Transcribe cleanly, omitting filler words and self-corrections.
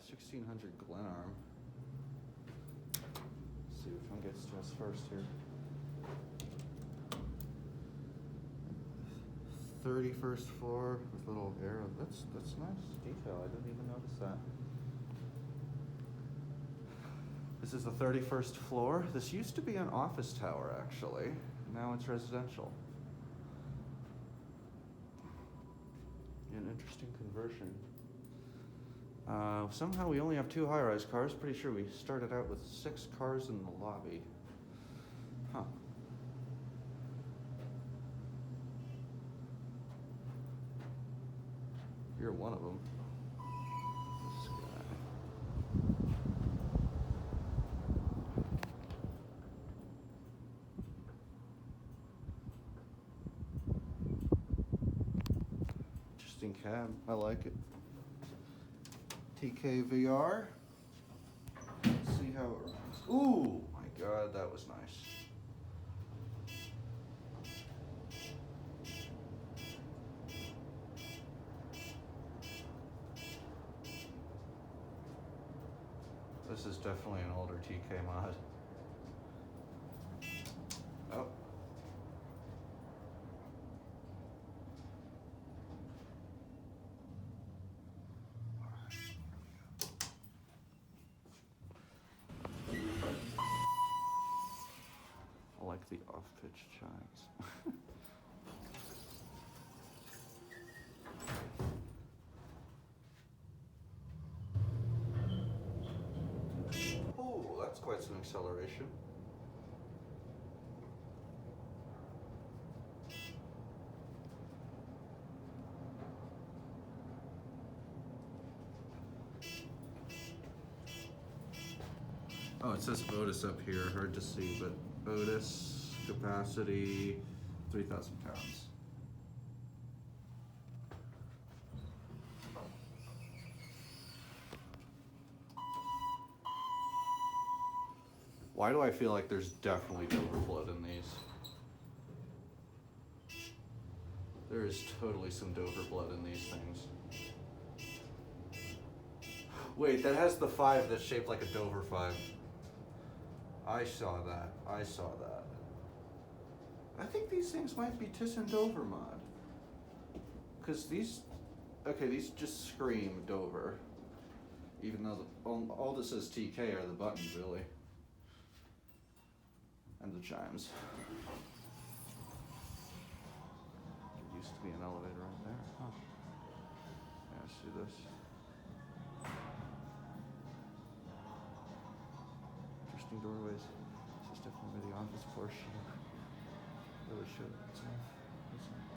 1600 Glenarm. Let's see which one gets to us first here. 31st floor with little arrow. That's nice detail. I didn't even notice that. This is the 31st floor. This used to be an office tower, actually. Now it's residential. An interesting conversion. Somehow we only have 2 high-rise cars. Pretty sure we started out with 6 cars in the lobby. Huh. You're one of them. This guy. Interesting cab. I like it. TKVR. Let's see how it runs. Ooh, my God, that was nice. This is definitely an older TK mod. Oh. I like the off-pitch chimes. Oh, that's quite some acceleration. Oh, it says Otis up here, hard to see, but Otis capacity 3,000 pounds. Why do I feel like there's definitely Dover blood in these? There is totally some Dover blood in these things. Wait, that has the 5 that's shaped like a Dover 5. I saw that. I saw that. I think these things might be Thyssen Dover mod. Because these, okay, these just scream Dover. Even though all this says TK are the buttons, really. And the chimes. There used to be an elevator right there, huh? Yeah, let's do this. Interesting doorways. This is definitely the office portion. Really should.